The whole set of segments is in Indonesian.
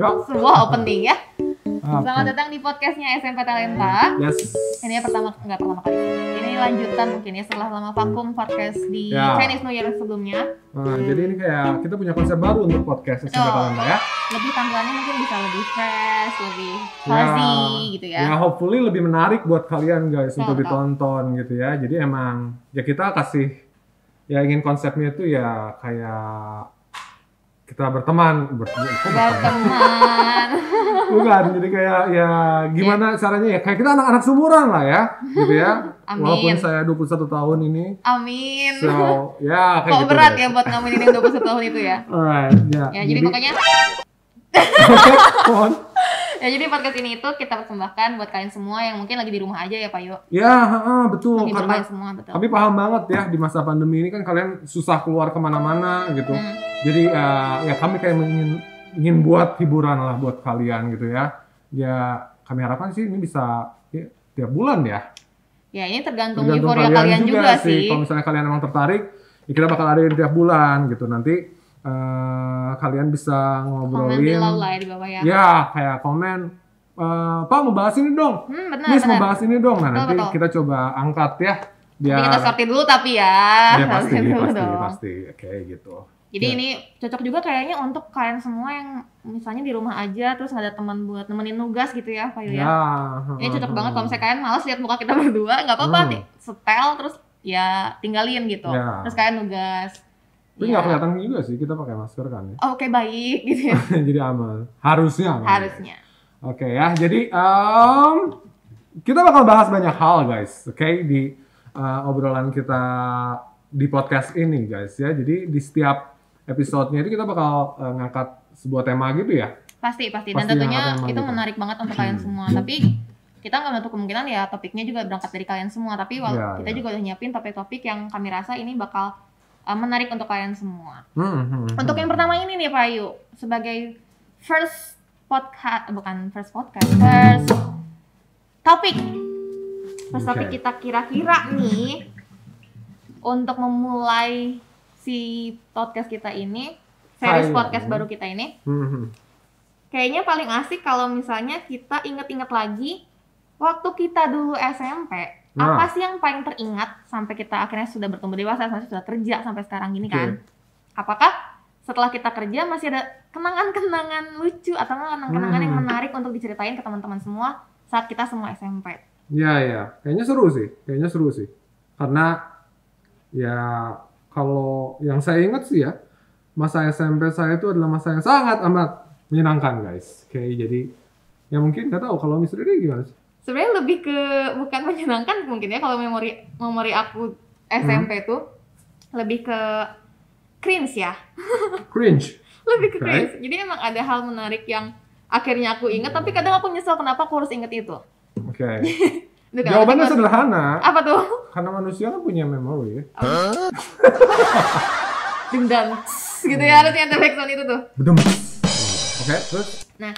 sebuah opening ya. Okay. Selamat datang di podcastnya SMP Talenta. Yes. Ini pertama kali. Ini lanjutan mungkin ya setelah lama vakum podcast di Chinese New Year sebelumnya. Jadi ini kayak kita punya konsep baru untuk podcast SMP Talenta ya. Lebih tampilannya mungkin bisa lebih fresh, lebih fuzzy gitu ya. Ya hopefully lebih menarik buat kalian guys untuk ditonton gitu ya. Jadi emang ya kita kasih ya ingin konsepnya itu ya kayak kita berteman. Bukan, jadi kayak ya gimana caranya ya kayak kita anak-anak seumuran lah ya gitu ya. Amin. Walaupun saya 21 tahun ini. Amin. So, ya kayak kok gitu berat guys. ya buat ngaminin 21 tahun itu ya. Alright, ya. Ya jadi pokoknya ya jadi podcast ini itu kita persembahkan buat kalian semua yang mungkin lagi di rumah aja ya Pak Yo. Ya, betul. Lagi karena semua, betul. Tapi paham banget ya di masa pandemi ini kan kalian susah keluar kemana-mana gitu. Jadi ya kami kayak ingin buat hiburan lah buat kalian gitu ya. Ya kami harapkan sih ini bisa ya, tiap bulan ya. Ya ini tergantung euforia kalian juga sih. Kalau misalnya kalian emang tertarik, ya kita bakal adain tiap bulan gitu. Nanti kalian bisa ngobrolin. Komen below lah ya di bawah ya. Ya kayak komen. Pak mau bahas ini dong. Benar. Mau bahas ini dong. Nah nanti betul. kita coba angkat ya. Biar Nanti kita sortir dulu tapi ya. Ya pasti kayak gitu. Jadi ini cocok juga kayaknya untuk kalian semua yang misalnya di rumah aja terus nggak ada teman buat nemenin nugas gitu ya Pak Yu ya. Ini cocok banget kalau misalnya kalian malas lihat muka kita berdua, nggak apa-apa setel terus ya tinggalin gitu. Terus kalian nugas. Tapi nggak kelihatan juga sih kita pakai masker kan ya. Oke, baik gitu ya. Jadi aman. Harusnya. Harusnya. Oke ya. Jadi kita bakal bahas banyak hal guys. Oke di obrolan kita di podcast ini guys ya. Jadi di setiap episode-nya itu kita bakal ngangkat sebuah tema gitu ya. Pasti. Dan tentunya itu gitu. Menarik banget untuk kalian semua. Tapi kita nggak menutup kemungkinan ya topiknya juga berangkat dari kalian semua. Tapi kita juga udah nyiapin topik-topik yang kami rasa ini bakal menarik untuk kalian semua. Untuk yang pertama ini nih Pak Yu, sebagai first topik kita kira-kira nih untuk memulai si podcast kita ini, series podcast baru kita ini, kayaknya paling asik kalau misalnya kita inget-inget lagi waktu kita dulu SMP. Apa sih yang paling teringat sampai kita akhirnya sudah bertumbuh dewasa, sampai sudah kerja sampai sekarang gini kan? Apakah setelah kita kerja masih ada kenangan-kenangan lucu atau kenangan-kenangan yang menarik untuk diceritain ke teman-teman semua saat kita semua SMP? Ya, kayaknya seru sih. Karena ya kalau yang saya ingat sih ya, masa SMP saya itu adalah masa yang sangat amat menyenangkan guys. Kayak jadi ya mungkin nggak tahu kalau Miss Riri gimana sih? Sebenarnya lebih ke bukan menyenangkan mungkin ya, kalau memori aku SMP tuh lebih ke cringe ya. Cringe? Lebih ke cringe. Jadi emang ada hal menarik yang akhirnya aku ingat, tapi kadang aku nyesel kenapa aku harus inget itu. Oke. Jawabannya sederhana. Apa tuh? Karena manusia kan punya memori ya. Dendam gitu ya, harusnya ada backsound itu tuh. Oke, terus? Nah,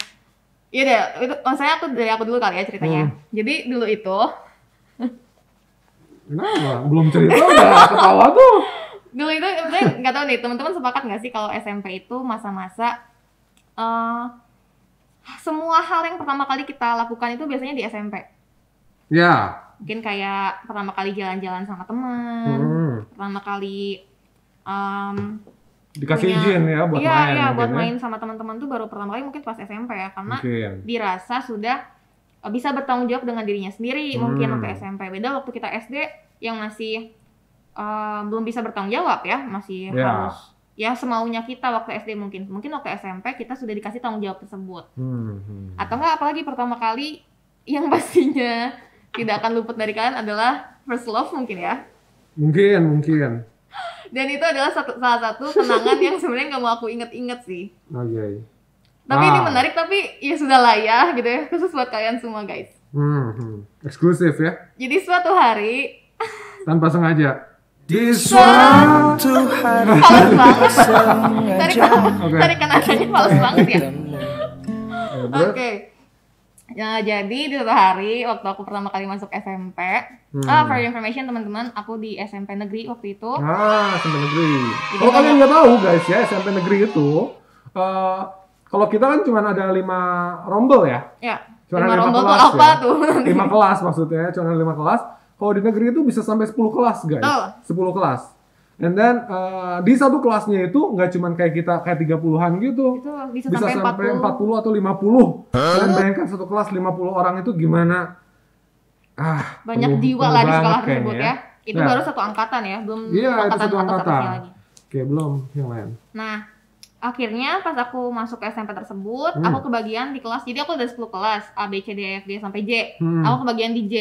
iya deh, itu maksudnya dari aku dulu kali ya ceritanya. Jadi dulu itu kenapa? Belum cerita udah ketawa tuh. Dulu itu sebenarnya nggak tahu nih, teman-teman sepakat nggak sih kalau SMP itu masa-masa semua hal yang pertama kali kita lakukan itu biasanya di SMP. Ya. Mungkin kayak pertama kali jalan-jalan sama teman, pertama kali dikasih izin ya buat main. Iya, buat main sama teman-teman tuh baru pertama kali mungkin pas SMP ya, karena dirasa sudah bisa bertanggung jawab dengan dirinya sendiri. Mungkin waktu SMP beda waktu kita SD yang masih belum bisa bertanggung jawab ya, masih harus ya semaunya kita waktu SD. Mungkin waktu SMP kita sudah dikasih tanggung jawab tersebut. Atau enggak, apalagi pertama kali yang pastinya tidak akan luput dari kalian adalah first love mungkin ya. Mungkin. Dan itu adalah salah satu kenangan yang sebenarnya nggak mau aku inget-inget sih. Oke. Tapi ini menarik, tapi ya sudah lah ya gitu ya, khusus buat kalian semua guys. Eksklusif ya. Jadi suatu hari tanpa sengaja. Di suatu hari tarik nadanya fals banget ya. Oke. Ya, jadi di suatu hari waktu aku pertama kali masuk SMP, for information teman-teman, aku di SMP negeri waktu itu. SMP negeri. Kalau kalian nggak tahu guys ya, SMP negeri itu kalau kita kan cuma ada 5 rombel ya. Ya. Cuma 5 ada 5 rombel tuh kelas apa ya. tuh? 5 kelas maksudnya, cuma 5 kelas. Kalau di negeri itu bisa sampai 10 kelas, guys. Oh. 10 kelas. And then di satu kelasnya itu nggak cuma kayak kita kayak 30-an gitu. Itu bisa Bisa sampai sampai 40 atau 50. Kalian bayangkan satu kelas 50 orang itu gimana? Banyak penuh- jiwa penuh lah di banget sekolah kayaknya tersebut ya. Itu Nah. baru satu angkatan ya, belum Iya, itu angkatan satu angkatan. atas-atasnya lagi. Oke, belum yang lain. Nah, akhirnya pas aku masuk ke SMP tersebut, Hmm. aku kebagian di kelas. Jadi aku ada 10 kelas, A, B, C, D, E, F, G sampai J. Hmm. Aku kebagian di J.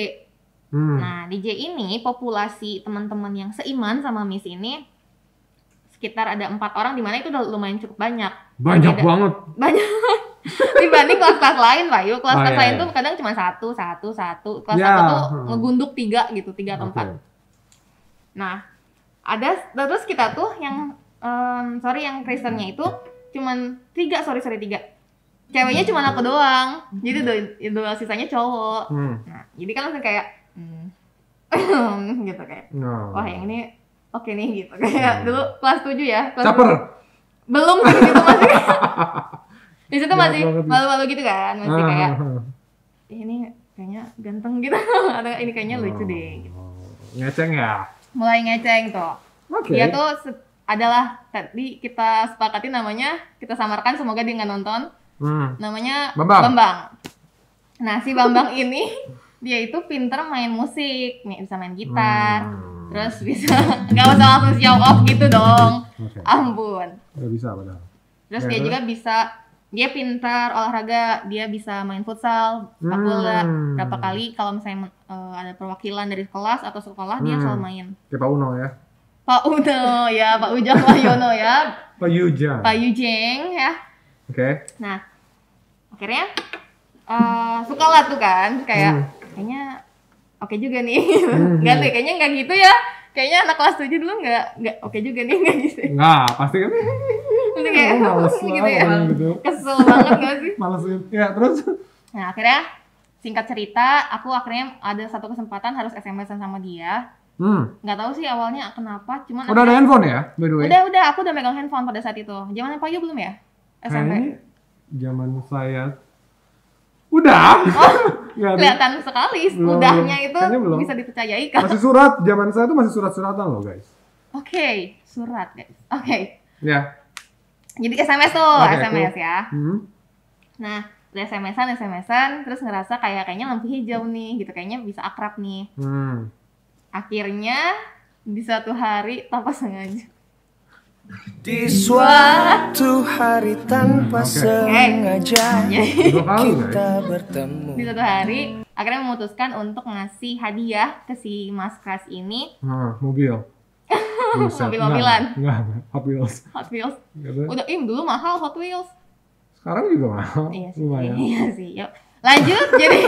Hmm. Nah, di J ini populasi teman-teman yang seiman sama Miss ini sekitar ada 4 orang, di mana itu udah lumayan cukup banyak. Banyak Beda- banget. Banyak. Dibanding kelas-kelas lain, Pak Yu. Kelas-kelas Oh, iya, lain iya. tuh kadang cuma satu. Kelas Ya, 1 tuh hmm. ngegunduk 3 gitu, 3 atau Oke. 4. Nah, ada terus kita tuh yang yang Kristennya itu cuman 3. Ceweknya cuma aku doang. Jadi dua sisanya cowok. Hmm. Nah, jadi kan langsung kayak gitu kayak. No. Wah, yang ini oke nih gitu. Kayak dulu kelas 7 ya. Kelas Caper. belum sih gitu masih. Di situ masih banget. malu-malu gitu kan, masih kayak Ah. ini kayaknya ganteng gitu. Ada ini kayaknya lucu deh gitu. Ngeceng ya. Mulai ngeceng tuh. Oke. Dia tuh adalah tadi kita sepakati namanya, kita samarkan semoga dia nggak nonton. Namanya Bambang. Nah, si Bambang ini dia itu pinter main musik, nih bisa main gitar, terus bisa nggak usah langsung show off gitu dong. Oke. Ampun. Nggak bisa padahal. Terus Ya, dia terus? juga bisa, dia pintar olahraga, dia bisa main futsal, sepak bola. Berapa kali kalau misalnya ada perwakilan dari kelas atau sekolah dia selalu main. Kayak Pak Uno ya. Pak Uno ya, Pak Ujang, Pak Yono ya, Pak Yujang. Pak Yujeng ya. Oke. Nah, akhirnya suka lah tuh kan, kayak kayaknya oke juga nih. Nggak tuh, kayaknya nggak gitu ya. Kayaknya anak kelas 7 dulu nggak oke juga nih, nggak gitu. Nggak, pasti kan. Terus kayak Males gitu lah ya. orang gitu. Kesel banget gak sih? Malesin. Ya, terus? Nah, akhirnya singkat cerita, aku akhirnya ada satu kesempatan harus SMS-an sama dia. Nggak tahu sih awalnya kenapa, cuman Udah ada handphone ya, by the way? udah, aku udah megang handphone pada saat itu. Zaman Pak Yu belum ya? SMP. Kayaknya zaman saya udah. Nggak ada. Kelihatan sekali Belum, udahnya belum. itu Kayaknya belum. bisa dipercayai kan? Masih surat, zaman saya tuh masih surat-suratan loh, guys. Oke, surat guys. Oke. Ya. Jadi SMS tuh, Oke, SMS cool. ya. Hmm. Nah, udah SMS-an, terus ngerasa kayaknya lampu hijau nih, gitu. Kayaknya bisa akrab nih. Akhirnya di suatu hari tanpa sengaja. Di suatu hari tanpa sengaja Jadi 2 kali, guys. kita bertemu. di suatu hari akhirnya memutuskan untuk ngasih hadiah ke si Mas Kras ini Mobil. Buset. Mobil-mobilan. Enggak. Hot Wheels. Hot Wheels. Gitu. Udah dulu mahal Hot Wheels. Sekarang juga mahal. Iya sih. Lumayan. Iya sih. Yuk. Lanjut jadi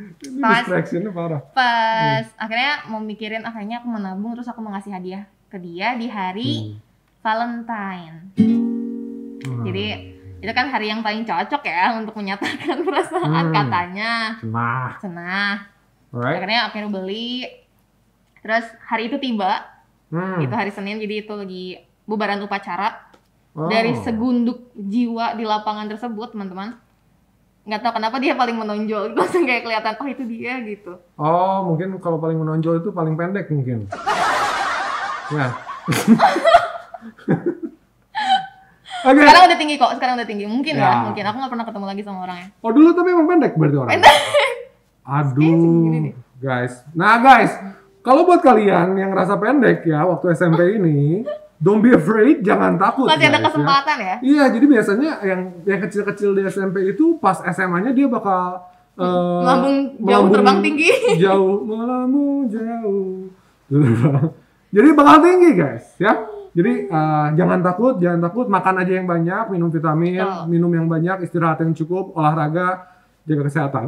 Ini Pas. distraction-nya parah. pas akhirnya mau mikirin akhirnya aku menabung terus aku mau ngasih hadiah ke dia di hari Valentine. Jadi itu kan hari yang paling cocok ya untuk menyatakan perasaan katanya. Cenah. Alright. Akhirnya beli. Terus hari itu tiba. Hmm. Itu hari Senin, jadi itu lagi bubaran upacara. Oh. Dari segunduk jiwa di lapangan tersebut, teman-teman. Nggak tahu kenapa dia paling menonjol. Langsung kayak kelihatan, oh itu dia gitu. Oh, mungkin kalau paling menonjol itu paling pendek mungkin. Nah. Oke. Sekarang udah tinggi kok, sekarang udah tinggi. Mungkin Ya. ya, mungkin. Aku nggak pernah ketemu lagi sama orangnya. Oh, dulu tapi emang pendek berarti orang. Pendek. Aduh, guys. Nah, guys, kalau buat kalian yang rasa pendek ya waktu SMP ini, don't be afraid, jangan takut. Masih ada guys, kesempatan ya. Iya, jadi biasanya yang kecil-kecil di SMP itu pas SMA-nya dia bakal Melambung jauh, terbang tinggi. Jauh, melambung jauh. Terbang. Jadi bakal tinggi, guys, ya. Jadi jangan takut, makan aja yang banyak, minum vitamin, Betul. minum yang banyak, istirahat yang cukup, olahraga, jaga kesehatan.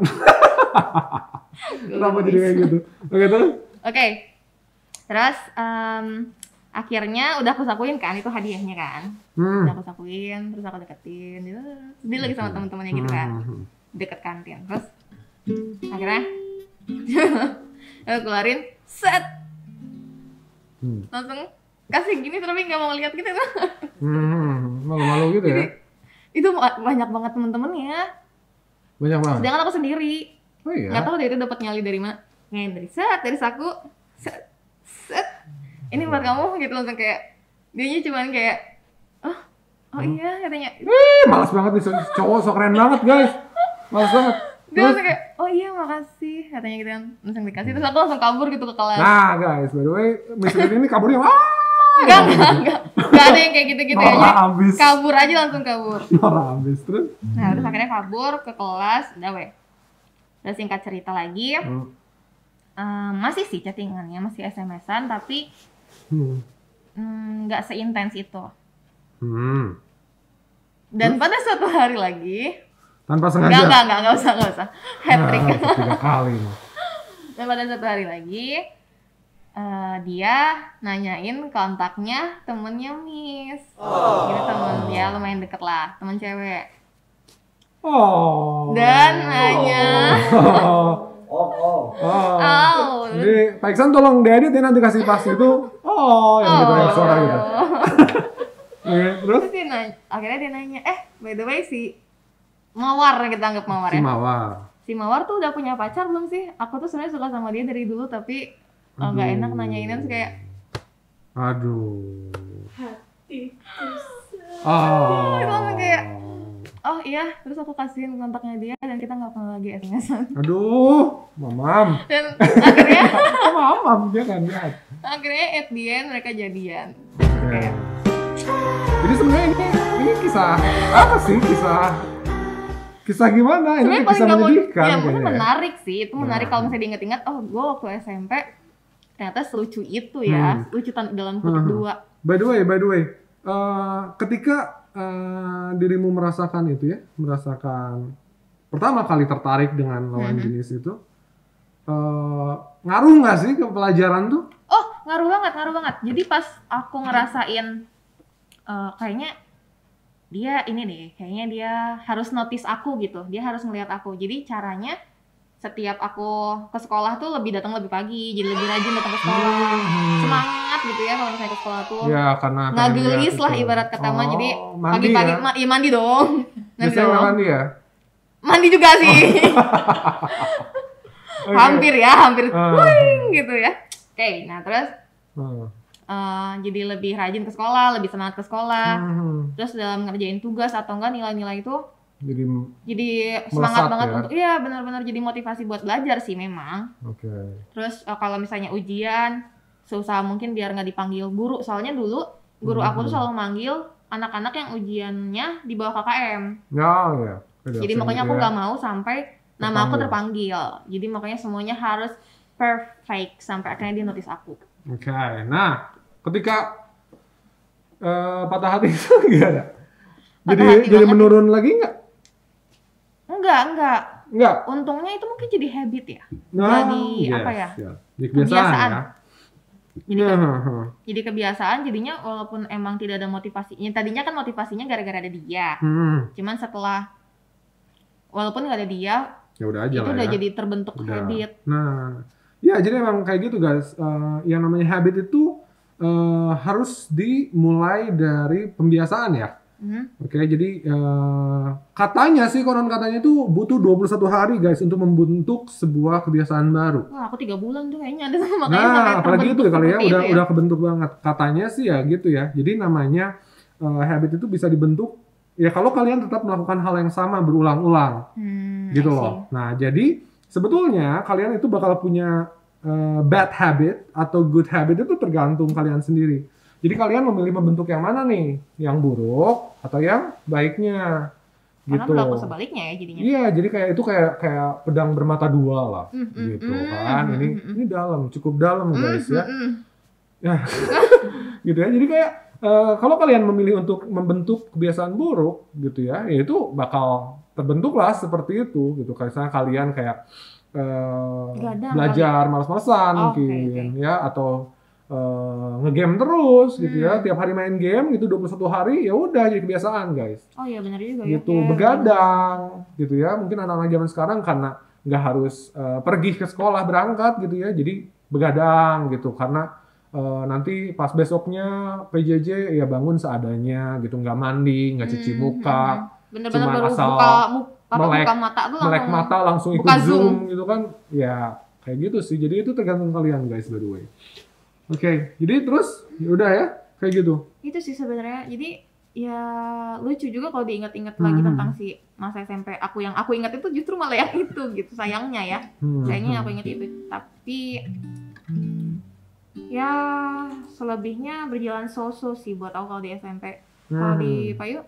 Kenapa jadi kayak gitu? Oke, terus? Oke. Terus akhirnya udah aku sakuin kan itu hadiahnya kan. Udah aku sakuin, terus aku deketin. Dia lagi sama teman-temannya gitu kan. Deket kantin. Terus akhirnya aku keluarin set. Langsung kasih gini tapi nggak mau lihat gitu. Malu-malu gitu ya? Itu banyak banget temen-temennya. Banyak banget. Sedangkan aku sendiri. Oh iya. Nggak tahu dia itu dapat nyali dari mana. Dari saku. Set. Ini buat kamu gitu langsung kayak dianya cuman kayak oh iya katanya. Malas banget nih cowok, so keren banget guys. Malas banget. Dia langsung kayak oh iya makasih katanya gitu kan. Langsung dikasih terus aku langsung kabur gitu ke kelas. Nah guys, by the way, Miss Lin ini kaburnya Enggak ada yang kayak gitu-gitu ya. Abis. Kabur aja langsung kabur. Marah abis terus. Nah, terus akhirnya kabur ke kelas, udah weh. Terus singkat cerita lagi, masih sih chattingannya, masih SMS-an, tapi nggak seintens itu. Dan pada suatu hari lagi, tanpa sengaja. Nggak usah. Hat-trick. 3 kali. Dan pada suatu hari lagi, dia nanyain kontaknya temennya Miss. Gitu temen dia lumayan deket lah, temen cewek. Dan nanya. Jadi Pak Iksan tolong diedit ya nanti kasih pas itu. Yang gitu yang suara gitu. Terus dia nanya, akhirnya dia nanya, by the way si Mawar, kita anggap Mawar ya. Si Mawar tuh udah punya pacar belum sih? Aku tuh sebenarnya suka sama dia dari dulu tapi nggak enak nanyainnya terus kayak aduh. Hati. Itu langsung kayak oh iya, terus aku kasihin kontaknya dia dan kita nggak pernah lagi SMS-an. Aduh, mamam. Dan akhirnya mamam dia kan lihat. Akhirnya at the end mereka jadian. Jadi sebenarnya ini kisah apa sih? Kisah gimana? Ini kisah menyedihkan. Ya, mungkin menarik sih. Itu menarik kalau misalnya diinget-inget. Oh, gue waktu SMP ternyata selucu itu ya. Lucu dalam kutip dua. By the way, ketika dirimu merasakan itu ya, merasakan pertama kali tertarik dengan lawan jenis itu, ngaruh nggak sih ke pelajaran tuh? Oh, ngaruh banget. Jadi pas aku ngerasain kayaknya dia ini deh, kayaknya dia harus notice aku gitu, dia harus ngeliat aku. Jadi caranya setiap aku ke sekolah tuh lebih datang lebih pagi, jadi lebih rajin datang ke sekolah, semangat gitu ya kalau misalnya ke sekolah tuh. Ya karena ngagelis lah ibarat kata mah, jadi mandi pagi-pagi ya? Mandi dong. Biasanya mandi ya? Mandi juga sih. Hampir gitu ya. Oke, nah terus jadi lebih rajin ke sekolah, lebih semangat ke sekolah. Terus dalam ngerjain tugas atau enggak nilai-nilai itu jadi semangat banget ya? Untuk benar-benar jadi motivasi buat belajar sih memang. Terus kalau misalnya ujian susah mungkin biar nggak dipanggil guru, soalnya dulu guru aku tuh selalu manggil anak-anak yang ujiannya di bawah KKM. Jadi makanya aku nggak mau sampai nama aku terpanggil. Jadi makanya semuanya harus perfect sampai akhirnya dia notice aku. Nah ketika patah hati itu gimana? Jadi menurun lagi nggak? Enggak. Untungnya itu mungkin jadi habit ya. Jadi kebiasaan ya. Jadi kebiasaan, jadinya walaupun emang tidak ada motivasinya. Tadinya kan motivasinya gara-gara ada dia. Cuman setelah walaupun nggak ada dia, ya udah aja itu udah jadi terbentuk habit. Nah, ya jadi emang kayak gitu guys. Yang namanya habit itu harus dimulai dari pembiasaan ya. Jadi katanya sih konon katanya itu butuh 21 hari guys untuk membentuk sebuah kebiasaan baru. Wah, aku 3 bulan tuh kayaknya ada sama makanya sampai apalagi itu ya kali ya udah kebentuk banget. Katanya sih ya gitu ya. Jadi namanya habit itu bisa dibentuk ya kalau kalian tetap melakukan hal yang sama berulang-ulang. Gitu loh. Nah, jadi sebetulnya kalian itu bakal punya bad habit atau good habit itu tergantung kalian sendiri. Jadi kalian memilih membentuk yang mana nih? Yang buruk atau yang baiknya? Karena berlaku sebaliknya ya jadinya. Iya, jadi kayak itu kayak pedang bermata dua lah, gitu kan. Ini dalam, cukup dalam guys ya. Ya, gitu ya. Jadi kayak kalau kalian memilih untuk membentuk kebiasaan buruk, gitu ya itu bakal terbentuk lah seperti itu, gitu. Kayak kalian kayak belajar malas-malasan mungkin, ya atau ngegame terus gitu ya, tiap hari main game gitu 21 hari ya udah jadi kebiasaan guys. Oh iya benar juga gitu, ya. Begadang gitu ya, mungkin anak-anak zaman sekarang karena nggak harus pergi ke sekolah berangkat gitu ya, jadi begadang gitu karena nanti pas besoknya PJJ ya bangun seadanya gitu, nggak mandi, nggak cuci muka, Bener-bener cuman baru asal buka mata tuh melek mata langsung ikut buka Zoom gitu kan, ya kayak gitu sih. Jadi itu tergantung kalian guys, by the way. Oke, jadi terus udah ya kayak gitu. Itu sih sebenarnya. Jadi ya lucu juga kalau diingat-ingat lagi tentang si masa SMP aku. Yang aku ingat itu justru malah yang itu gitu, sayangnya ya. Sayangnya aku ingat itu. Tapi ya selebihnya berjalan so-so sih buat aku kalau di SMP. Kalau di Payu?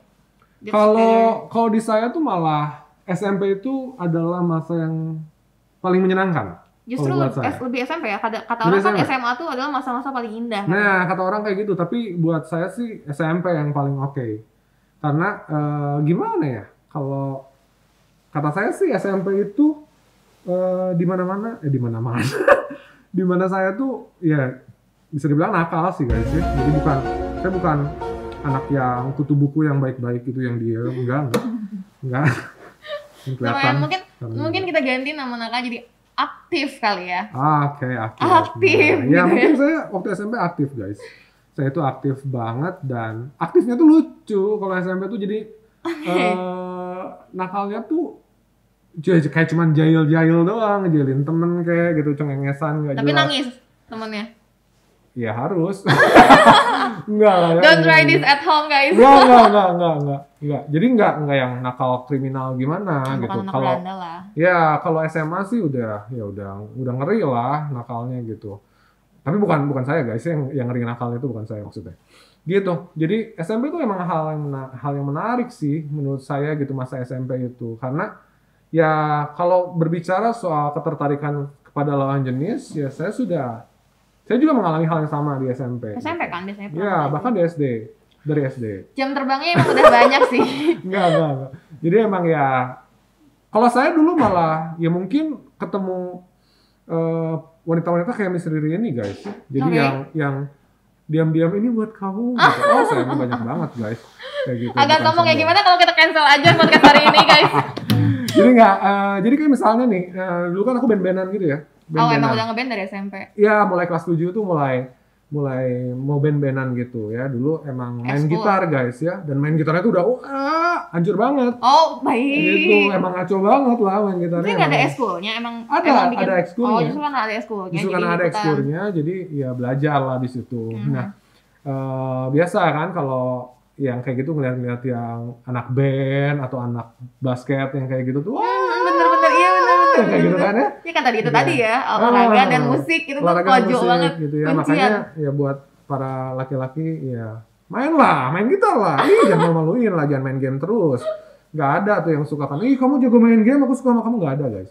Kalau di saya tuh malah SMP itu adalah masa yang paling menyenangkan. Justru lebih SMP ya, kata orang kan SMA tuh adalah masa-masa paling indah. Nah, kata orang kayak gitu, tapi buat saya sih SMP yang paling oke. Karena gimana ya, kalau kata saya sih SMP itu di mana-mana, di mana saya tuh ya bisa dibilang nakal sih guys ya. Jadi saya bukan anak yang kutu buku yang baik-baik itu yang dia enggak. Kelihatan. Mungkin kita ganti nama nakal jadi aktif kali ya. Oke, aktif. Aktif. Nah, ya mungkin saya waktu SMP aktif guys. Saya itu aktif banget dan aktifnya tuh lucu. Kalau SMP tuh jadi nakalnya tuh kayak cuman jahil-jahil doang, ngejailin temen kayak gitu, cengengesan nggak jelas. Tapi nangis temennya. Ya harus. Enggak lah. Don't try this at home guys. Enggak. Jadi enggak yang nakal kriminal gimana gitu. Kalau ya kalau SMA sih udah ngeri lah nakalnya gitu. Tapi bukan saya guys, yang ngeri nakalnya itu bukan saya maksudnya. Gitu. Jadi SMP itu emang hal yang menarik sih menurut saya gitu masa SMP itu. Karena ya kalau berbicara soal ketertarikan kepada lawan jenis ya saya juga mengalami hal yang sama di SMP. SMP kan biasanya? Ya, bahkan di SD. Dari SD. Jam terbangnya emang udah banyak sih. Enggak. Jadi emang ya, kalau saya dulu malah, ya mungkin ketemu wanita-wanita kayak Miss Riri ini guys. Jadi yang diam-diam ini buat kamu. Gitu. Oh, saya banyak banget guys. Kayak gitu. Agak ngomong kayak gimana kalau kita cancel aja podcast hari ini guys. Jadi kayak misalnya nih, dulu kan aku band-bandan gitu ya. Emang udah ngeband dari SMP? Ya mulai kelas 7 tuh mulai mau band-bandan gitu ya. Dulu emang main gitar guys ya. Dan main gitarnya tuh udah hancur banget. Oh baik. Gitu, emang ngaco banget lah main gitarnya. Jadi gak ada ekskulnya? Ada ekskulnya. Oh justru karena ada ekskulnya. Justru karena ada ekskulnya jadi ya belajar lah di situ. Nah biasa kan kalau yang kayak gitu ngeliat-ngeliat yang anak band atau anak basket yang kayak gitu tuh. Bener-bener iya bener. Kayak gitu kan ya? Ya kan tadi ya olahraga dan musik itu tuh pojok banget. Gitu ya. Makanya ya buat para laki-laki ya main gitar lah. Jangan malu-maluin lah, jangan main game terus. Gak ada tuh yang suka kan, kamu jago main game, aku suka sama kamu, gak ada guys.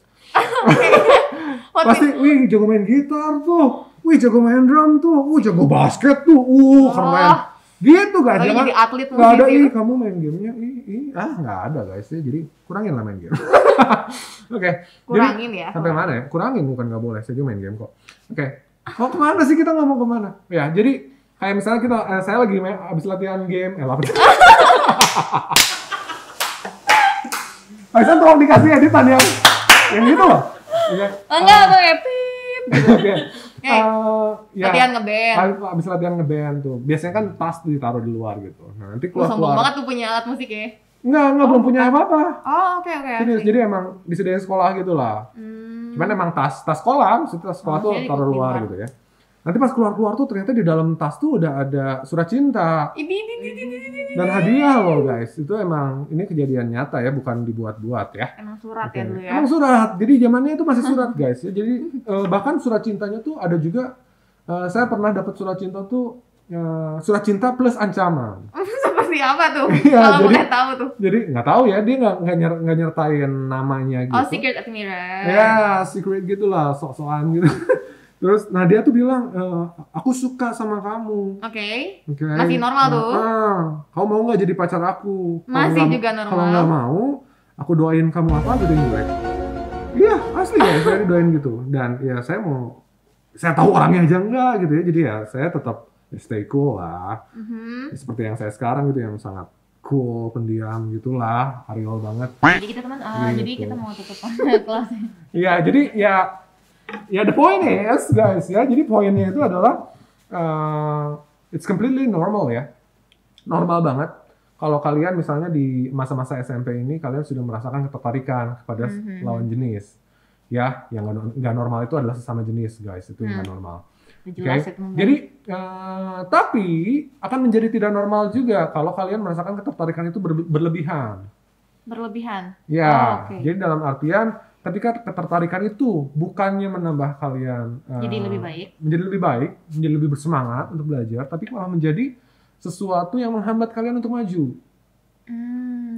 Pasti, jago main gitar tuh, jago main drum tuh, jago basket tuh, keren. Gitu guys, jangan jadi atlet gak ada, kamu main gamenya, gak ada guys ya, jadi kurangin lah main game. Oke. Kurangin ya? Sampai mana ya? Kurangin, bukan gak boleh, saya juga main game kok. Oke. Kemana sih kita ngomong kemana? Ya, jadi kayak misalnya saya lagi abis latihan game, Aisan tolong dikasih editan yang gitu loh. Enggak, tuh epip. Oke. Latihan ngeband. Abis latihan ngeband tuh. Biasanya kan tas ditaruh di luar gitu. Nah, nanti keluar. Sombong banget tuh punya alat musik ya? Enggak belum punya apa-apa. Oh, oke. Jadi emang disediain sekolah gitu lah. Cuman emang tas sekolah, maksudnya tas sekolah tuh taruh luar gitu ya. Nanti pas keluar tuh ternyata di dalam tas tuh udah ada surat cinta. Dan hadiah loh guys. Itu emang ini kejadian nyata ya, bukan dibuat-buat ya. Emang surat ya dulu ya. Emang surat. Jadi zamannya itu masih surat guys. Jadi bahkan surat cintanya tuh ada juga. Saya pernah dapat surat cinta tuh surat cinta plus ancaman. Seperti apa tuh? Iya, kalau boleh tahu tuh. Jadi nggak tahu ya, dia nggak nyertain namanya gitu. Oh, secret admirer. Ya, secret gitulah, sok-sokan gitu. Terus, nah dia tuh bilang, aku suka sama kamu. Oke. Masih normal tuh. Kamu mau nggak jadi pacar aku? Masih juga normal. Kalau nggak mau, aku doain kamu apa gitu jelek. Iya, asli ya, saya doain gitu. Dan ya saya tahu orangnya aja enggak gitu ya. Jadi ya saya tetap stay cool lah. Seperti yang saya sekarang gitu, yang sangat cool, pendiam gitulah, Ariel banget. Jadi kita teman, jadi kita mau tutup kelasnya. Iya, jadi ya the point is guys ya, jadi poinnya itu adalah it's completely normal ya, normal banget kalau kalian misalnya di masa-masa SMP ini kalian sudah merasakan ketertarikan kepada lawan jenis, ya, yang nggak normal itu adalah sesama jenis, guys, itu yang nggak normal. Jelas, Jadi, tapi akan menjadi tidak normal juga kalau kalian merasakan ketertarikan itu berlebihan. Berlebihan? Ya, jadi dalam artian ketika ketertarikan itu bukannya menambah kalian jadi lebih baik, menjadi lebih bersemangat untuk belajar, tapi malah menjadi sesuatu yang menghambat kalian untuk maju.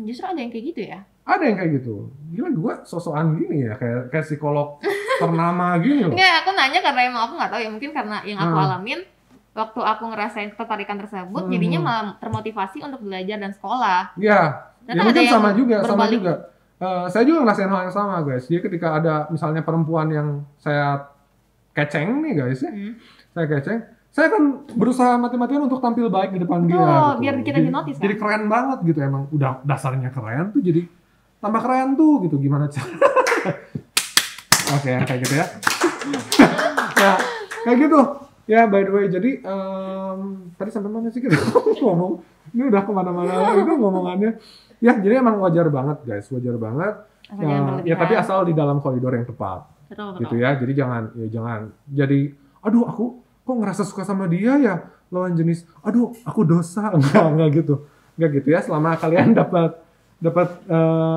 Justru ada yang kayak gitu ya? Ada yang kayak gitu. Gila, gue sosokan gini ya, kayak psikolog ternama gini loh. Enggak, aku nanya karena emang aku nggak tahu ya, mungkin karena yang aku alamin waktu aku ngerasain ketertarikan tersebut, jadinya malah termotivasi untuk belajar dan sekolah. Ya, Dan ya mungkin sama juga. Saya juga ngerasain hal yang sama, guys. Jadi ketika ada misalnya perempuan yang saya keceng nih, guys ya, saya keceng, saya kan berusaha mati-matian untuk tampil baik di depan dia. Gitu. Biar kita di-notice kan? Jadi keren banget gitu, emang udah dasarnya keren tuh, jadi tambah keren tuh gitu, gimana cara? Oke, kayak gitu ya. Nah, kayak gitu. Ya, by the way, jadi tadi sampai mana sih kita ngomong? Ini udah kemana-mana itu ngomongannya. Ya, jadi emang wajar banget, guys, wajar banget. Ya, tapi asal di dalam koridor yang tepat. Betul. Gitu ya. Jadi jangan jadi, aduh aku kok ngerasa suka sama dia ya, lawan jenis. Aduh, aku dosa. Enggak gitu. Enggak gitu ya. Selama kalian dapat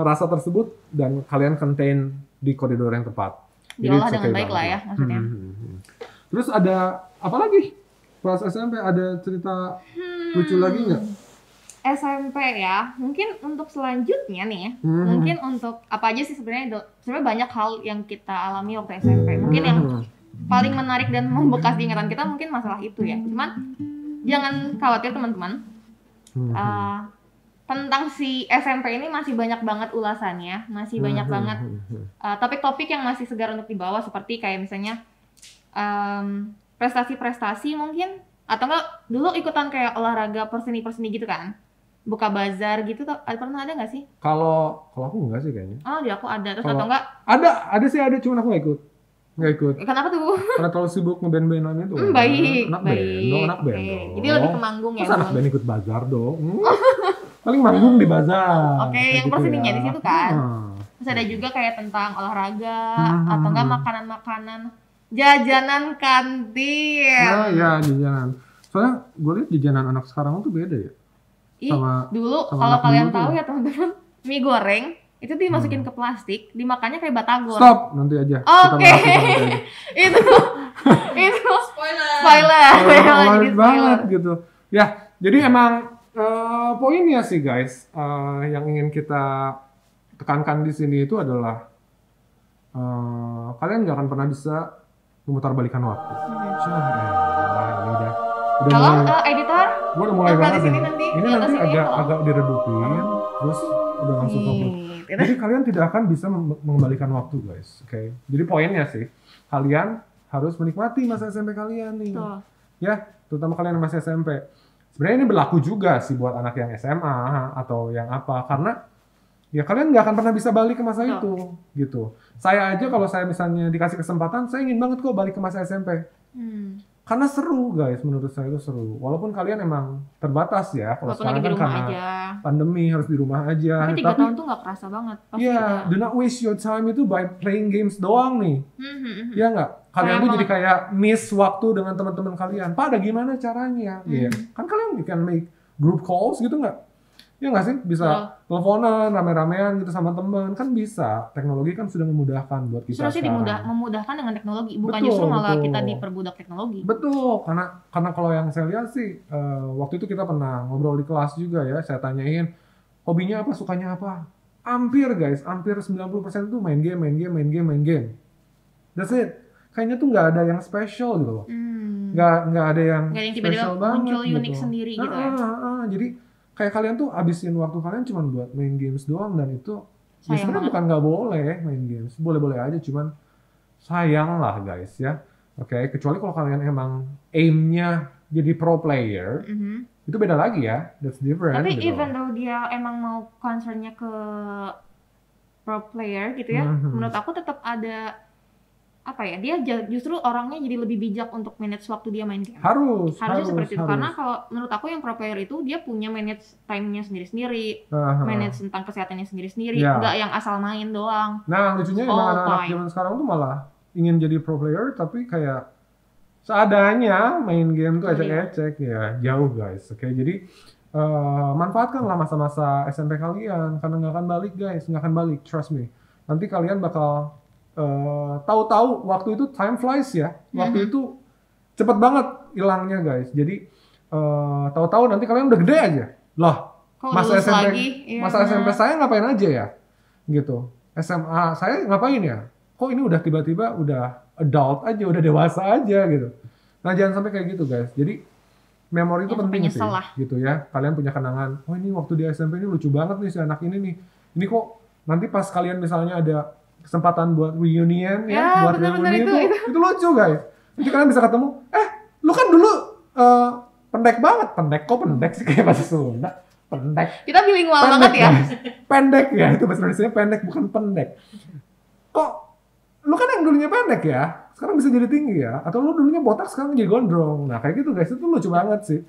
rasa tersebut dan kalian contain di koridor yang tepat. Diolah dengan baik lah ya, maksudnya. Terus ada apa lagi? Pas SMP ada cerita lucu lagi nggak? SMP ya, mungkin untuk selanjutnya nih, mungkin untuk apa aja sih sebenarnya banyak hal yang kita alami waktu SMP. Mungkin yang paling menarik dan membekas di ingatan kita mungkin masalah itu ya. Cuman jangan khawatir teman-teman. Tentang si SMP ini masih banyak banget ulasannya, masih banyak banget topik-topik yang masih segar untuk dibawa, seperti kayak misalnya prestasi-prestasi mungkin, atau enggak dulu ikutan kayak olahraga perseni gitu kan, buka bazar gitu, pernah ada nggak sih? Kalau aku enggak sih kayaknya. Oh, di aku ada. Terus atau enggak? Ada sih, cuman aku nggak ikut. Kenapa tuh? Karena terlalu sibuk ngeband-bandan itu. Anak band. Jadi lebih ke manggung ya. Masa anak band ikut bazar dong? Paling manggung di bazar. Oke, yang gitu perseninya ya. di situ kan. Terus ada juga kayak tentang olahraga atau enggak makanan-makanan, jajanan kantin. Nah, ya jajanan. Soalnya gue lihat jajanan anak sekarang tuh beda ya. Dulu kalau kalian tahu ya teman-teman, mie goreng itu dimasukin ke plastik, dimakannya kayak batagor. Stop, nanti aja. Oke. itu spoiler. Spoiler banget gitu. Ya, jadi emang poinnya sih guys, yang ingin kita tekankan di sini itu adalah kalian nggak akan pernah bisa memutarbalikkan waktu. Ini udah Halo, mulai, editor. Gue udah mulai banget ini nanti agak diredupin, terus udah langsung fokus. Jadi kalian tidak akan bisa mengembalikan waktu guys, oke? Jadi poinnya sih, kalian harus menikmati masa SMP kalian nih. Ya, terutama kalian yang masih SMP. Sebenarnya ini berlaku juga sih buat anak yang SMA atau yang apa, karena ya kalian nggak akan pernah bisa balik ke masa itu, gitu. Saya aja kalau saya misalnya dikasih kesempatan, saya ingin banget kok balik ke masa SMP. Karena seru guys, menurut saya itu seru. Walaupun kalian emang terbatas ya, kalau sekarang kan karena pandemi harus di rumah aja. Tapi 3 tahun tuh nggak kerasa banget. Iya, do not waste your time itu by playing games doang nih. Iya nggak? Kalian tuh jadi kayak miss waktu dengan teman-teman kalian. Pak, ada gimana caranya? Iya. Kan kalian can make group calls gitu nggak? Ya nggak sih? Bisa teleponan, rame-ramean gitu sama teman. Kan bisa. Teknologi kan sudah memudahkan buat kita sekarang. Justru sih memudahkan dengan teknologi. Bukan justru malah kita diperbudak teknologi. Betul. Karena kalau yang saya lihat sih, waktu itu kita pernah ngobrol di kelas juga ya. Saya tanyain, hobinya apa, sukanya apa. Hampir 90% itu main game. That's it. Kayaknya tuh nggak ada yang special gitu loh. Nggak ada yang special banget muncul unik gitu. sendiri gitu ya. Jadi kayak kalian tuh abisin waktu kalian cuma buat main games doang, dan itu ya sebenarnya bukan nggak boleh main games, boleh-boleh aja, cuman sayang lah guys ya. Oke, kecuali kalau kalian emang aimnya jadi pro player, itu beda lagi ya, that's different. Tapi gitu. even though dia emang mau concernnya ke pro player gitu ya, menurut aku tetap ada apa ya, dia justru orangnya jadi lebih bijak untuk manage waktu dia main game. Harusnya Seperti itu. Karena kalau menurut aku yang pro player itu dia punya manage time-nya sendiri-sendiri, manage tentang kesehatannya sendiri-sendiri, nggak yang asal main doang. Nah, lucunya emang anak-anak zaman sekarang tuh malah ingin jadi pro player tapi kayak seadanya main game tuh ecek-ecek ya, jauh guys. Oke, jadi manfaatkanlah masa-masa SMP kalian karena nggak akan balik guys, nggak akan balik, trust me. Nanti kalian bakal tahu-tahu waktu itu time flies ya, waktu itu cepet banget hilangnya guys. Jadi tahu-tahu nanti kalian udah gede aja, loh masa SMP saya ngapain aja ya, gitu. SMA saya ngapain ya? Kok ini udah tiba-tiba udah adult aja, udah dewasa aja gitu. Nah jangan sampai kayak gitu guys. Jadi memori itu penting sih, gitu ya. Kalian punya kenangan, oh ini waktu di SMP ini lucu banget nih si anak ini nih. Ini kok nanti pas kalian misalnya ada kesempatan buat reunion ya, buat reunion itu lucu guys. Nanti kalian bisa ketemu, lu kan dulu pendek banget, kok pendek sih kayak bahasa Sunda, pendek. Kita bilingual banget ya. Pendek ya, itu bahasa Indonesia pendek bukan pendek. Kok lu kan yang dulunya pendek ya, sekarang bisa jadi tinggi ya, atau lu dulunya botak sekarang jadi gondrong. Nah kayak gitu guys, itu lucu banget sih.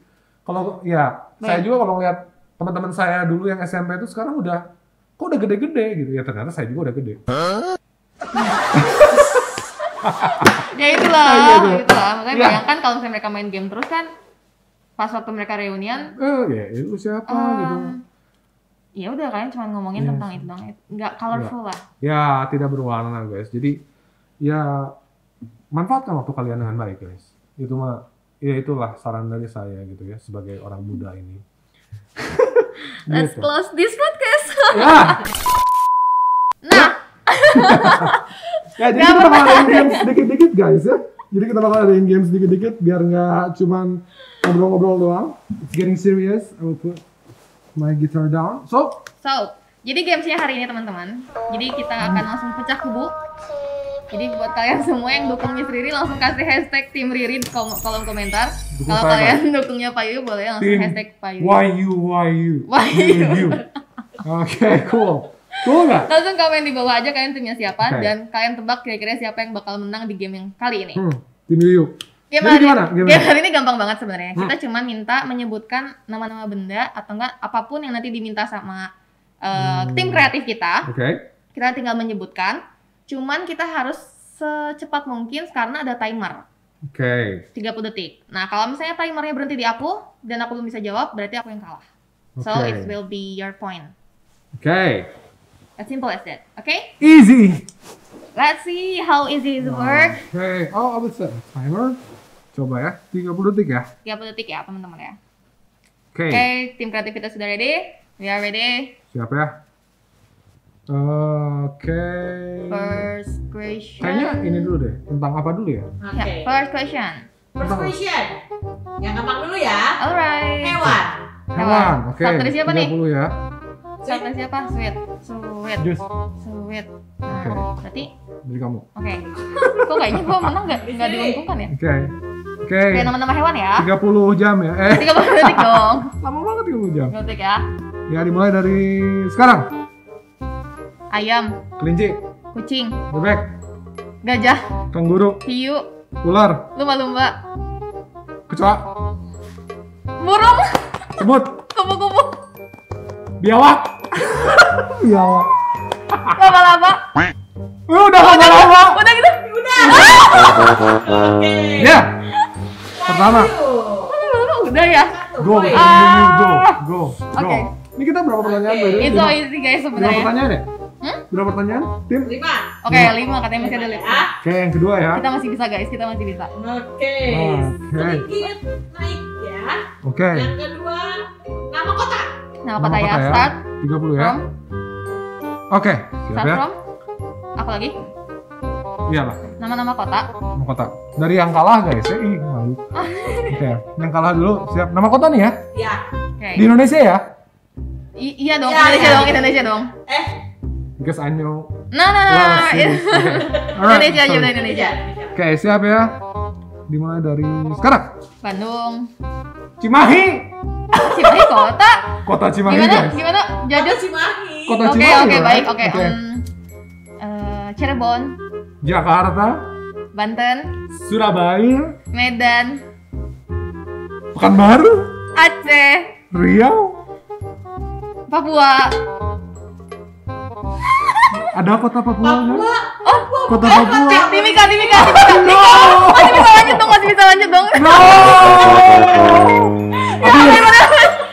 Kalau ya saya juga kalau ngeliat teman-teman saya dulu yang SMP itu sekarang kok udah gede-gede gitu ya, ternyata saya juga udah gede. Ya itulah. Makanya bayangkan kalau misalnya mereka main game terus kan, pas waktu mereka reunian, ya itu siapa gitu. Ya udah kalian cuma ngomongin tentang itu dong, nggak colorful lah. Ya tidak berwarna guys. Jadi ya manfaatkan waktu kalian dengan baik guys. Itu mah, ya itulah saran dari saya gitu ya sebagai orang muda ini. Let's close this podcast. Ya. Nah. Ya jadi kita bakal adain games sedikit-dikit guys ya. Jadi kita bakal adain games sedikit-dikit biar nggak cuman ngobrol-ngobrol doang. It's getting serious. I will put my guitar down. So, jadi gamesnya hari ini teman-teman. Jadi kita akan langsung pecah kubu. Jadi buat kalian semua yang dukung Miss Riri langsung kasih hashtag Tim Riri di kolom komentar. Kalau kalian dukungnya Payu boleh langsung hashtag Payu. Why you? Oke, cool. Cool nggak? Langsung komen di bawah aja kalian timnya siapa dan kalian tebak kira-kira siapa yang bakal menang di game yang kali ini. Tim Yuyu. Game hari ini gampang banget sebenarnya. Kita cuma minta menyebutkan nama-nama benda atau enggak apapun yang nanti diminta sama tim kreatif kita. Kita tinggal menyebutkan. Cuman kita harus secepat mungkin karena ada timer. 30 detik. Nah, kalau misalnya timernya berhenti di aku dan aku belum bisa jawab, berarti aku yang kalah. So it will be your point. As simple as that. Easy. Let's see how easy it works. I would say timer. Coba ya, 30 detik ya. 30 detik ya, teman-teman ya. Tim kreatif kita sudah ready? We are ready. Siap ya. First question. Kayaknya ini dulu deh. Tentang apa dulu ya? First question. Yang gampang dulu ya. Alright. Hewan. Oke. Start dari siapa nih? 30 ya. Start dari siapa? Sweet. Nah, berarti dari kamu. Kok kayaknya gue menang nggak diuntungkan ya? Oke, nama-nama hewan ya. 30 jam ya. 30 detik dong. Lama banget 30 jam. 30 detik ya. Ya dimulai dari sekarang. Ayam, kelinci, kucing, bebek, gajah, kanguru, hiu, ular, lumba-lumba, kecoa, burung, semut, kupu-kupu, biawak, laba-laba. Udah laba-laba. Udah gitu. Ya. Pertama. Udah ya. Go. Ini kita berapa pertanyaan? Itu easy guys sebenarnya. Berapa pertanyaan ya? Berapa pertanyaan? Tim? 5. 5 katanya masih ada 5. Yang kedua ya. Kita masih bisa guys, kita masih bisa. Sedikit naik ya. Yang kedua, nama kota. Nama kota ya. Start. 30 ya. Siap ya. From. Aku lagi. Iyalah. Nama-nama kota. Nama kota. Dari yang kalah guys ya. Malu. Yang kalah dulu. Siap. Nama kota nih ya? Iya. Di Indonesia ya? Iya dong, Indonesia dong. Because I know. Nah. Indonesia aja udah Indonesia. Siap ya. Dimulai dari sekarang. Bandung. Cimahi kota. Kota Cimahi guys. Gimana? Jajah Cimahi. Kota Cimahi. Baik. Cirebon. Jakarta. Banten, Surabaya, Medan, Pekanbaru, Aceh, Riau. Papua. Ada kota Papua nggak? Oh, Kota Papua. Timika. No. Masih bisa lanjut dong. No.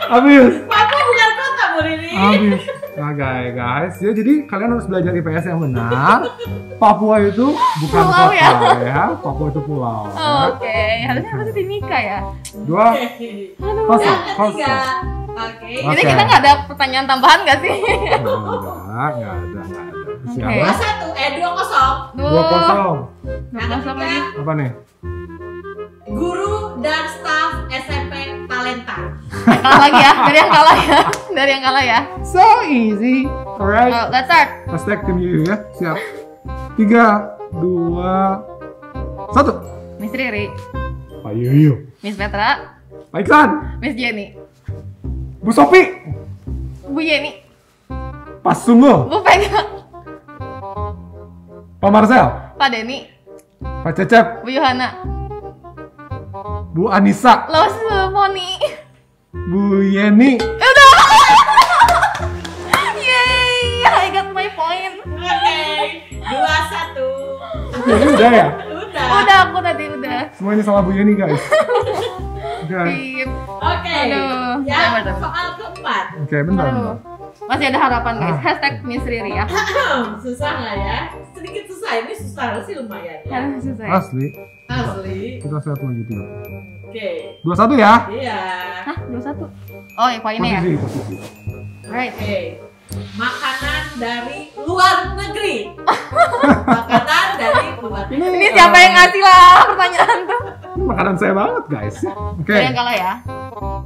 Habis. Papua bukan kota, Bu Rini. Habis. Nah guys, ya jadi kalian harus belajar IPS yang benar. Papua itu bukan Pulau kota ya. Papua itu pulau. Oke, harusnya Timika ya. 2 kosong. Yang ketiga. Oke. Jadi kita nggak ada pertanyaan tambahan nggak sih? Enggak ada. Siapa? 2-0. 2-0. Yang ketiga, Apa nih? guru dan staf SMP Talenta. Kalah lagi ya, dari yang kalah ya. So easy. Alright. Oh, let's start. Hashtag tim Yuyu ya. Siap. 3, 2, 1. Miss Riri, Pak Yuyu. Miss Petra, Pak Iksan. Miss Jenny, Bu Sopi. Bu Yeni, Pak Sungguh. Bu Pega, Pak Marcel. Pak Denny, Pak Cecep. Bu Yohana, Bu Anissa. Los Poni. Bu Yeni. Udah. Yay, I got my point. Oke. 2-1. Jadi udah ya? Udah, aku tadi udah. Semua ini salah Bu Yeni guys. Oke. Sip. Oke. Aduh. Yang Sabar. soal keempat. Oke, bentar. Aduh. Masih ada harapan guys. Hashtag Miss Riri ya. Susah nggak ya? Sedikit susah. Ini susah sih lumayan ya. Harus susah. Asli. Asli. Kita sehat lagi tiga. Oke. 2-1 ya. Iya. Hah, 21. Oh, ya poinnya ya. Posisi. Right. Oke. Makanan dari luar negeri. Makanan dari luar negeri. Ini siapa yang ngasih lah pertanyaan tuh? Ini makanan saya banget guys. Oke. Dari yang kalah ya.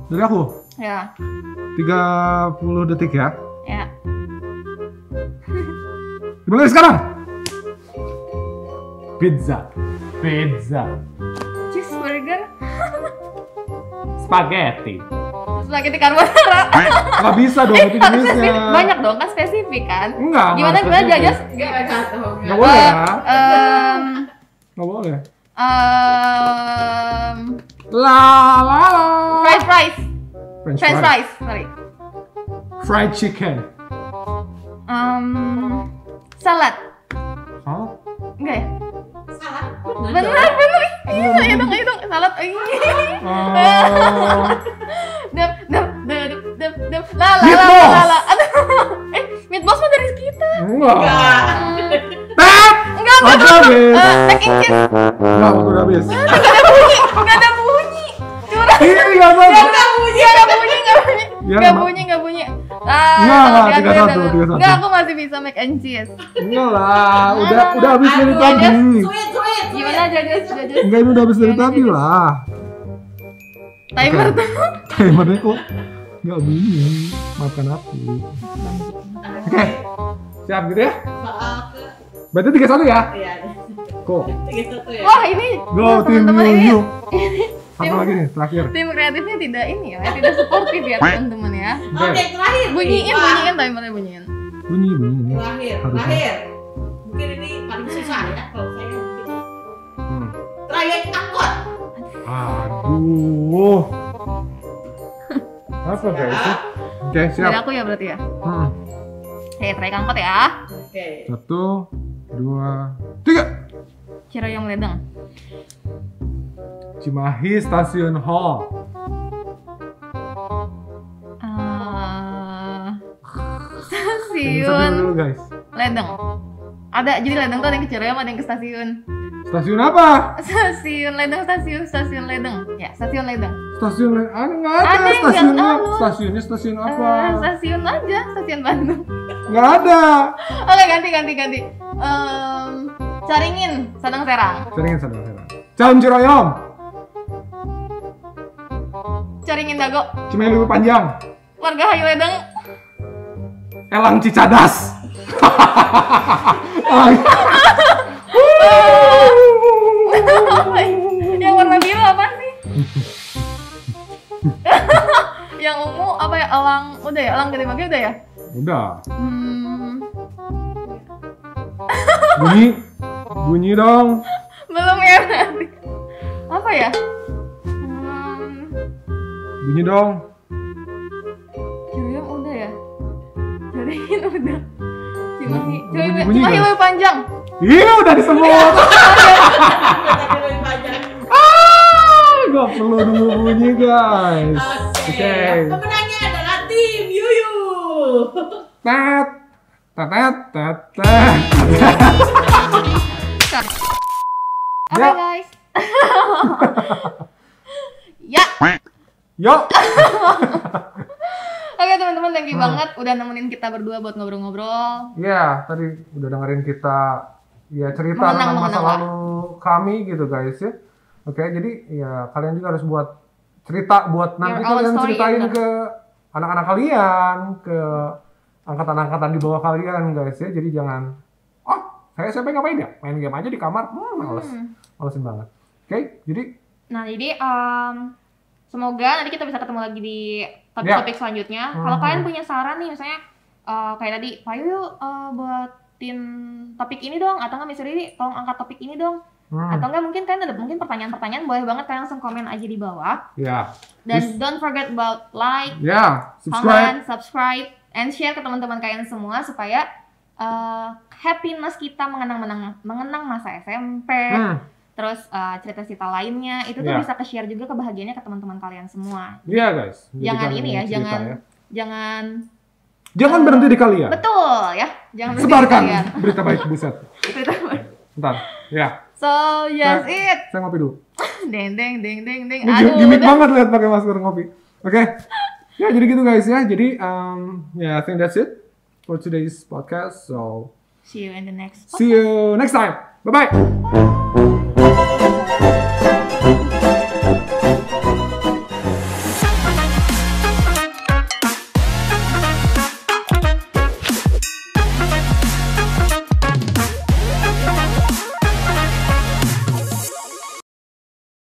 Dari aku. Ya. 30 detik ya. Ya. Dimulai sekarang. Pizza. Cheeseburger, Spaghetti. spaghetti carbonara. Nggak bisa dong, itu Harusnya jenisnya. banyak dong, kan spesifik kan? Enggak. Gimana nggak gimana spesifik. jajas? Nggak boleh ya. Nggak boleh. La la la. French fries. French French fries. fries, sorry. Fried chicken. Salad. Oh. Enggak ya? Salah. Bener. Iya, ayo dong, salad. Dem. La. Aduh. Meatballs mah dari kita. Enggak. Enggak. Waktu habis. Mac and cheese. Enggak, waktu udah habis. Enggak ada bunyi. Curang. Ini nggak tahu. Enggak bunyi. Ya, Enggak bunyi. Enggak, 3-1. Enggak, aku masih bisa mac and cheese. Enggak lah, udah habis dari Aduh, tadi. Sweet. Gimana jajas? Enggak, ini udah habis dari Gimana, tadi Jajas? lah. Timer Oke. tuh. Timernya kok nggak bunyi. Maafkan aku. Oke, siap gitu ya? Soal ke Berarti 3-1 ya? iya. Kok? 3-1 ya. Wah, ini Go tim teman-teman ini. Yuyu. Satu lagi nih, terakhir. Tim kreatifnya tidak ini ya, tidak suportif ya teman-teman ya. Oke, terakhir. Bunyiin Wah, timernya bunyiin. Bunyi ini. Terakhir. Mungkin ini paling susah ya kalau saya. Hmm. Trayek angkot. Aduh. Apa guys? Oke, Dari siap. aku ya berarti ya. Hmm. Oke, trayek angkot ya. Oke. 1, 2, 3. Ciroyong Ledeng. Cimahi Stasiun Hall. Bisa Stasiun dulu guys. Ledeng. Ada, jadi Ledeng tuh ada yang ke Ciroyong, ada yang ke stasiun. Stasiun apa? Stasiun Ledeng, stasiun Ledeng. Ya, stasiun Ledeng. Stasiun nggak ada, Ada yang stasiunnya. tahu. Stasiunnya stasiun apa? Stasiun aja, stasiun Bandung. Nggak ada. Oke, ganti. Caringin, Sadang Serang. Seringin sadar. Calon Ciroyom. Caringin Dago. Cimahi Libur Panjang. Warga Hayu Ledeng. Elang Cicadas. Yang warna biru apa sih? Yang ungu apa ya? Elang, udah ya? Elang Gede Mage udah ya? Udah. Hmm, Bunyi dong. belum. Apa ya? Bunyi dong. Curium udah ya? Curium udah. Cimahi Bunyi, Cimahi panjang. Iya udah disebut. Gak perlu dulu bunyi guys. Oke. Pemenangnya adalah tim Yuyu. Tet, tet, tet, tet. Oke Ya. guys. Ya. Yuk. Oke teman-teman, thank you banget udah nemenin kita berdua buat ngobrol-ngobrol. Ya, tadi udah dengerin kita ya cerita Mengenang tentang masa lah. lalu kami gitu guys ya. Oke, jadi ya kalian juga harus buat cerita buat nanti Your own kalian story, ceritain ya, ke anak-anak kalian, ke angkatan-angkatan di bawah kalian guys ya. Jadi jangan, oh saya SMP ngapain ya? Main game aja di kamar, males, malesin banget. Oke, jadi semoga nanti kita bisa ketemu lagi di topik-topik selanjutnya. Kalau kalian punya saran nih, misalnya kayak tadi, Pak Yuyu buatin topik ini dong, atau nggak misalnya ini tolong angkat topik ini dong, atau nggak mungkin kalian ada mungkin pertanyaan-pertanyaan, boleh banget kalian langsung komen aja di bawah. ya, Dan don't forget about like, ya, comment, subscribe, and share ke teman-teman kalian semua supaya happiness kita mengenang masa SMP. Terus cerita-cerita lainnya itu tuh bisa ke-share juga kebahagiaannya ke teman-teman kalian semua. Iya guys. Jangan ini ya, cerita, jangan berhenti di kalian. betul ya, jangan berhenti di Sebarkan kalian. berita baik buset. Bentar, ya. So yes it. Saya ngopi dulu. Deng deng deng deng deng. Ini gimmick banget lihat pakai masker ngopi. Oke. Ya jadi gitu guys ya. Jadi I think that's it for today's podcast. So see you in the next see you next time. Bye bye.